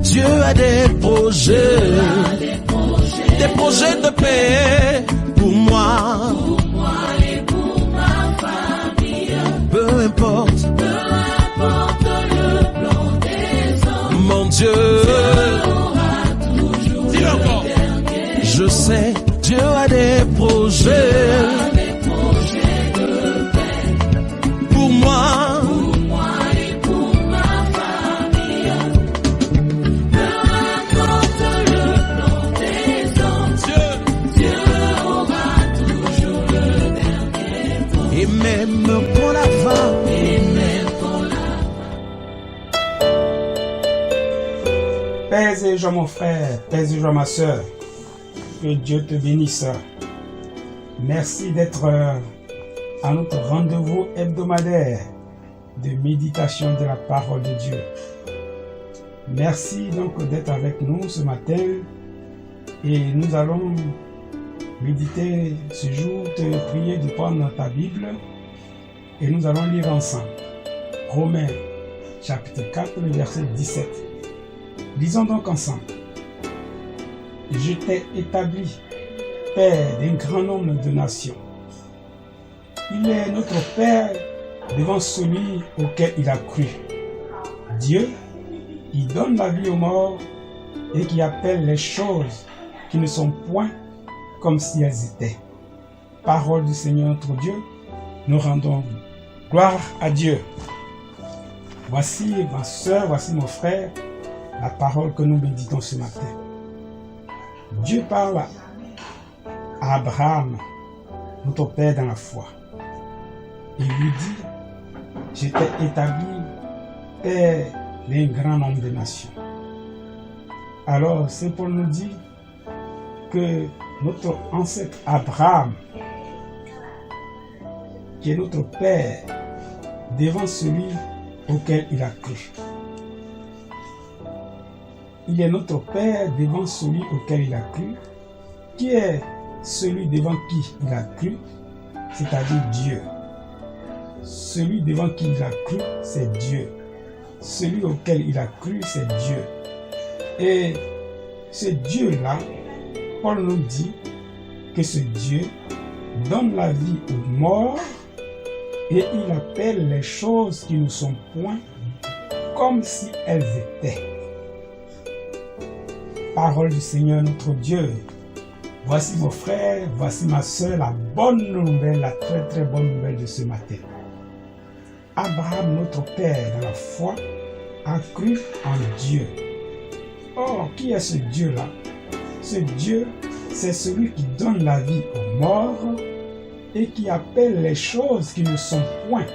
Dieu a des projets de paix pour moi et pour ma famille. Peu importe le plan des hommes, mon Dieu aura toujours dis-le encore. le dernier. Je sais Dieu a des projets De paix pour moi pour moi et pour ma famille. Peu importe le plan des hommes, Dieu aura toujours le dernier mot. et même pour la fin. Et même pour la Pèse et joie mon frère, pèse et joie ma soeur. Que Dieu te bénisse. Merci d'être à notre rendez-vous hebdomadaire de méditation de la parole de Dieu. Merci donc d'être avec nous ce matin et nous allons méditer ce jour, te prier de prendre ta Bible et nous allons lire ensemble. Romains chapitre 4, le verset 17. Lisons donc ensemble. Je t'ai établi Père d'un grand nombre de nations. Il est notre Père devant celui auquel il a cru. Dieu, qui donne la vie aux morts et qui appelle les choses qui ne sont point comme si elles étaient. Parole du Seigneur notre Dieu, nous rendons gloire à Dieu. Voici ma soeur, voici mon frère, la parole que nous méditons ce matin. Dieu parle à Abraham, notre père dans la foi. Il lui dit, je t'ai établi père d'un grand nombre de nations. Alors, Saint Paul nous dit que notre ancêtre Abraham, qui est notre père, devant celui auquel il a cru. Il est notre Père devant celui auquel il a cru, qui est celui devant qui il a cru, c'est-à-dire Dieu. Celui devant qui il a cru, c'est Dieu. Celui auquel il a cru, c'est Dieu. Et ce Dieu-là, Paul nous dit que ce Dieu donne la vie aux morts et il appelle les choses qui ne sont point comme si elles étaient. Parole du Seigneur notre Dieu. Voici mon frère, voici ma soeur, la bonne nouvelle, la très très bonne nouvelle de ce matin. Abraham, notre père dans la foi, a cru en Dieu. Or, qui est ce Dieu-là? Ce Dieu, c'est celui qui donne la vie aux morts et qui appelle les choses qui ne sont point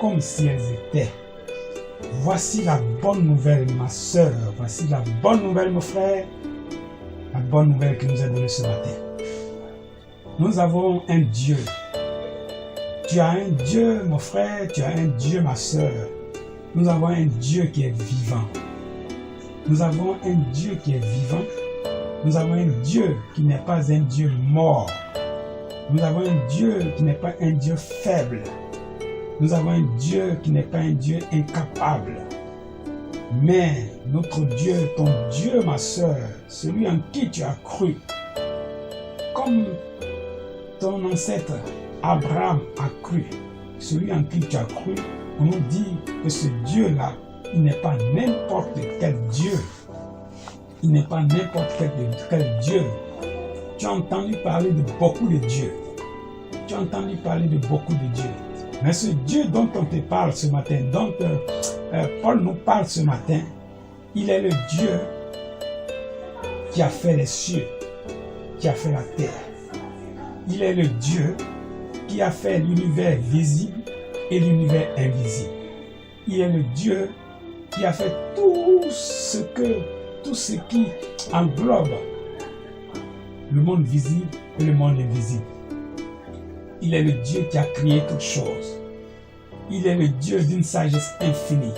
comme si elles étaient. Voici la bonne nouvelle, ma soeur. Voici la bonne nouvelle, mon frère. La bonne nouvelle qui nous est donnée ce matin. Nous avons un Dieu. Tu as un Dieu, mon frère. Tu as un Dieu, ma soeur. Nous avons un Dieu qui est vivant. Nous avons un Dieu qui est vivant. Nous avons un Dieu qui n'est pas un Dieu mort. Nous avons un Dieu qui n'est pas un Dieu faible. Nous avons un Dieu qui n'est pas un Dieu incapable. Mais notre Dieu, ton Dieu, ma soeur, celui en qui tu as cru, comme ton ancêtre Abraham a cru, celui en qui tu as cru, on nous dit que ce Dieu-là, il n'est pas n'importe quel Dieu. Il n'est pas n'importe quel Dieu. Tu as entendu parler de beaucoup de dieux. Tu as entendu parler de beaucoup de dieux. Mais ce Dieu dont on te parle ce matin, dont Paul nous parle ce matin, il est le Dieu qui a fait les cieux, qui a fait la terre. Il est le Dieu qui a fait l'univers visible et l'univers invisible. Il est le Dieu qui a fait tout ce qui englobe le monde visible et le monde invisible. Il est le Dieu qui a créé toutes choses. Il est le Dieu d'une sagesse infinie.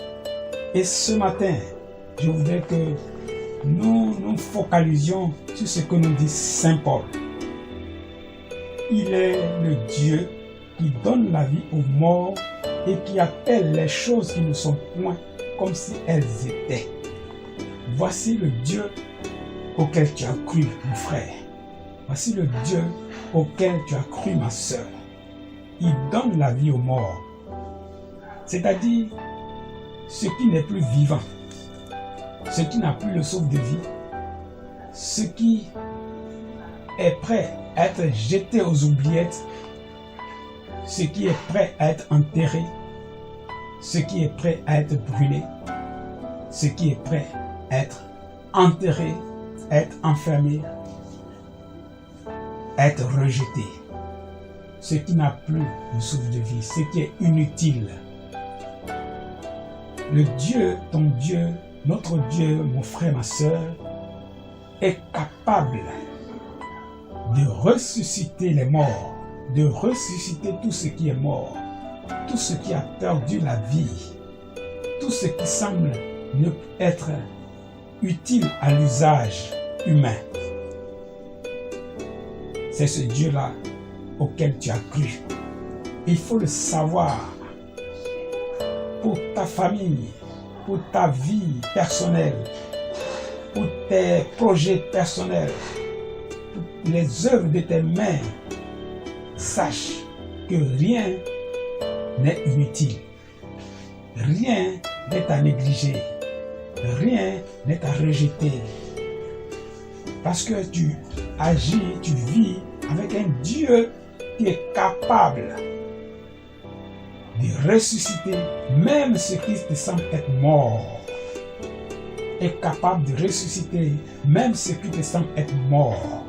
Et ce matin, je voudrais que nous nous focalisions sur ce que nous dit Saint Paul. Il est le Dieu qui donne la vie aux morts et qui appelle les choses qui ne sont point comme si elles étaient. Voici le Dieu auquel tu as cru, mon frère. Voici le Dieu auquel tu as cru, ma sœur. Il donne la vie aux morts. C'est-à-dire, ce qui n'est plus vivant, ce qui n'a plus le souffle de vie, ce qui est prêt à être jeté aux oubliettes, ce qui est prêt à être enterré, ce qui est prêt à être brûlé, ce qui est prêt à être enterré, à être enfermé, à être rejeté, ce qui n'a plus le souffle de vie, ce qui est inutile. Le Dieu, ton Dieu, notre Dieu, mon frère, ma soeur, est capable de ressusciter les morts, de ressusciter tout ce qui est mort, tout ce qui a perdu la vie, tout ce qui semble ne être utile à l'usage humain. C'est ce Dieu-là auquel tu as cru. Il faut le savoir pour ta famille, pour ta vie personnelle, pour tes projets personnels, pour les œuvres de tes mains. Sache que rien n'est inutile, rien n'est à négliger, rien n'est à rejeter. Parce que tu agis, tu vis avec un Dieu qui est capable de ressusciter même ce qui te semble être mort. Est capable de ressusciter même ce qui te semble être mort.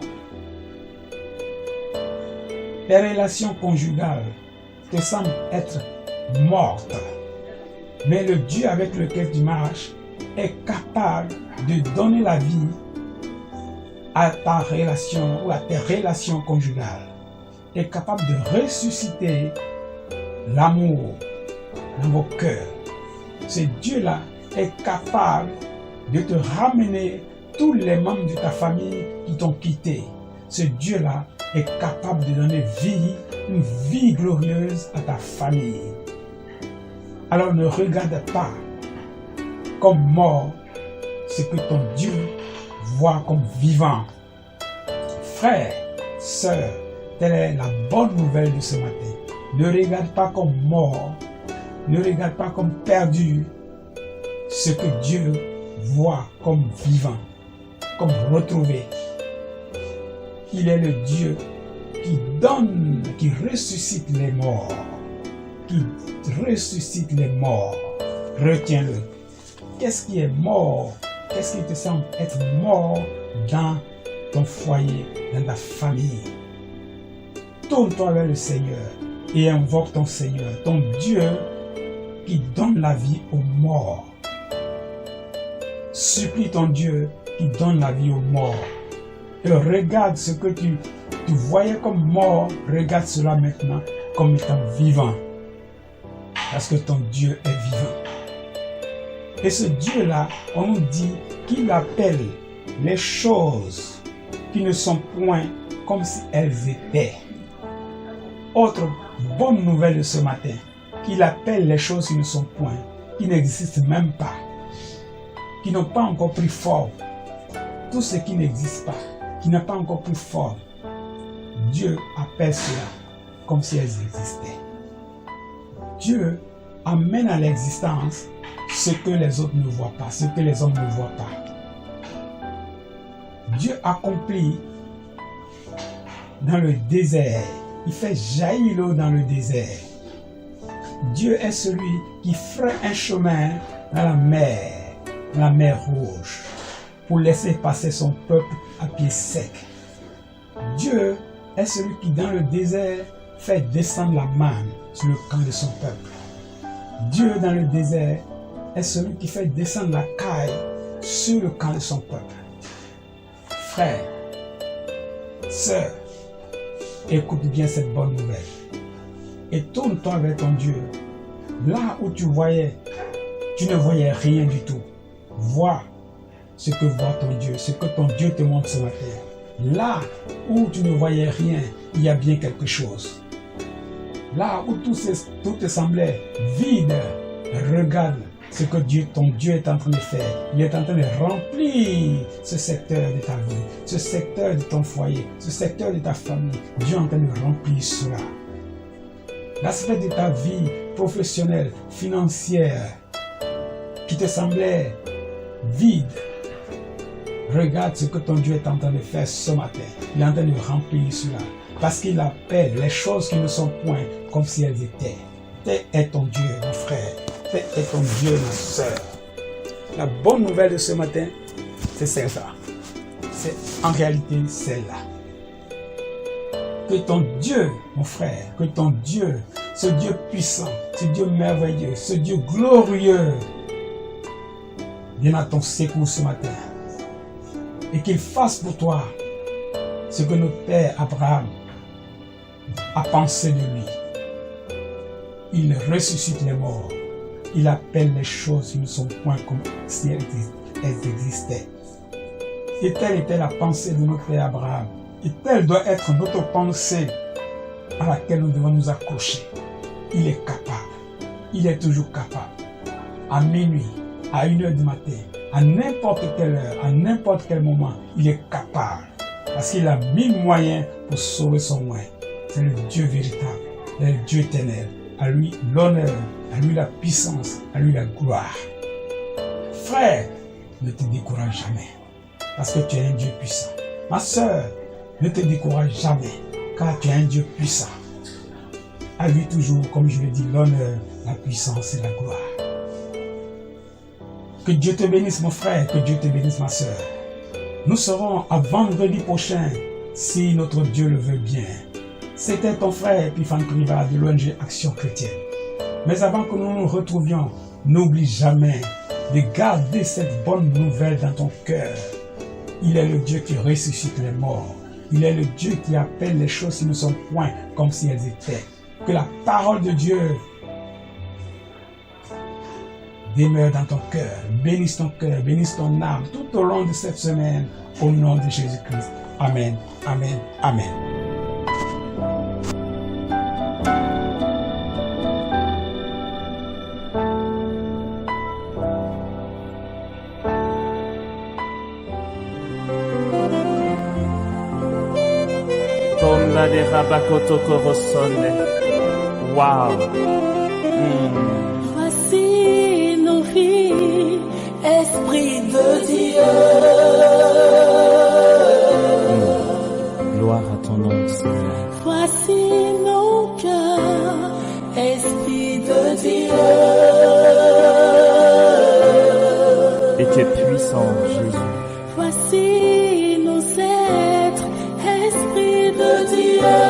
Les relations conjugales te semblent être mortes. Mais le Dieu avec lequel tu marches est capable de donner la vie à ta relation ou à tes relations conjugales. Est capable de ressusciter l'amour dans vos cœurs. Ce Dieu-là est capable de te ramener tous les membres de ta famille qui t'ont quitté. Ce Dieu-là est capable de donner vie, une vie glorieuse à ta famille. Alors ne regarde pas comme mort ce que ton Dieu voit comme vivant. Frère, sœur, telle est la bonne nouvelle de ce matin. Ne regarde pas comme mort, ne regarde pas comme perdu ce que Dieu voit comme vivant, comme retrouvé. Il est le Dieu qui donne, qui ressuscite les morts, qui ressuscite les morts. Retiens-le. Qu'est-ce qui est mort? Qu'est-ce qui te semble être mort dans ton foyer, dans ta famille? Tourne-toi vers le Seigneur et invoque ton Seigneur, ton Dieu qui donne la vie aux morts. Supplie ton Dieu qui donne la vie aux morts. Et regarde ce que tu voyais comme mort, regarde cela maintenant comme étant vivant. Parce que ton Dieu est vivant. Et ce Dieu-là, on nous dit qu'il appelle les choses qui ne sont point comme si elles étaient. Autre bonne nouvelle de ce matin, qu'il appelle les choses qui ne sont point, qui n'existent même pas, qui n'ont pas encore pris forme. Tout ce qui n'existe pas, qui n'a pas encore pris forme, Dieu appelle cela comme si elles existaient. Dieu amène à l'existence ce que les autres ne voient pas, ce que les hommes ne voient pas. Dieu accomplit dans le désert, il fait jaillir l'eau dans le désert. Dieu est celui qui ferait un chemin dans la mer Rouge, pour laisser passer son peuple à pied sec. Dieu est celui qui dans le désert fait descendre la manne sur le camp de son peuple. Dieu dans le désert est celui qui fait descendre la caille sur le camp de son peuple. Frère, sœur, écoute bien cette bonne nouvelle et tourne-toi vers ton Dieu. Là où tu ne voyais rien du tout. Vois ce que voit ton Dieu, ce que ton Dieu te montre ce matin. Là où tu ne voyais rien, il y a bien quelque chose. Là où tout te semblait vide, regarde ce que ton Dieu est en train de faire. Il est en train de remplir ce secteur de ta vie, ce secteur de ton foyer, ce secteur de ta famille. Dieu est en train de remplir cela. L'aspect de ta vie professionnelle, financière, qui te semblait vide. Regarde ce que ton Dieu est en train de faire ce matin. Il est en train de remplir cela. Parce qu'il appelle les choses qui ne sont point comme si elles étaient. Tel est ton Dieu, mon frère. Tel est ton Dieu, ma soeur. La bonne nouvelle de ce matin, c'est celle-là. C'est en réalité celle-là. Que ton Dieu, mon frère, que ton Dieu, ce Dieu puissant, ce Dieu merveilleux, ce Dieu glorieux, vienne à ton secours ce matin. Et qu'il fasse pour toi ce que notre père Abraham a pensé de lui. Il ressuscite les morts. Il appelle les choses qui ne sont point comme si elles existaient. Et telle était la pensée de notre père Abraham. Et telle doit être notre pensée à laquelle nous devons nous accrocher. Il est capable. Il est toujours capable. À minuit, à 1h du matin, à n'importe quelle heure, à n'importe quel moment, il est capable. Parce qu'il a mille moyens pour sauver son moyen. C'est le Dieu véritable, le Dieu éternel. À lui l'honneur, à lui la puissance, à lui la gloire. Frère, ne te décourage jamais, parce que tu es un Dieu puissant. Ma soeur, ne te décourage jamais, car tu es un Dieu puissant. À lui toujours, comme je l'ai dit, l'honneur, la puissance et la gloire. Que Dieu te bénisse, mon frère, que Dieu te bénisse, ma soeur. Nous serons à vendredi prochain, si notre Dieu le veut bien. C'était ton frère Epiphane Koulibaly de l'ONG Action Chrétienne. Mais avant que nous nous retrouvions, n'oublie jamais de garder cette bonne nouvelle dans ton cœur. Il est le Dieu qui ressuscite les morts. Il est le Dieu qui appelle les choses qui ne sont point comme si elles étaient. Que la parole de Dieu demeure dans ton cœur, bénisse ton cœur, bénisse ton âme tout au long de cette semaine, au nom de Jésus-Christ. Amen, amen, amen. Tonda de Rabakoto Korosone. Wow. Voici nos vies, Esprit de Dieu. Gloire à ton nom, Seigneur. Voici nos cœurs, Esprit de Dieu. Et tu es puissant, Jésus. Voici nos êtres, Esprit de Dieu.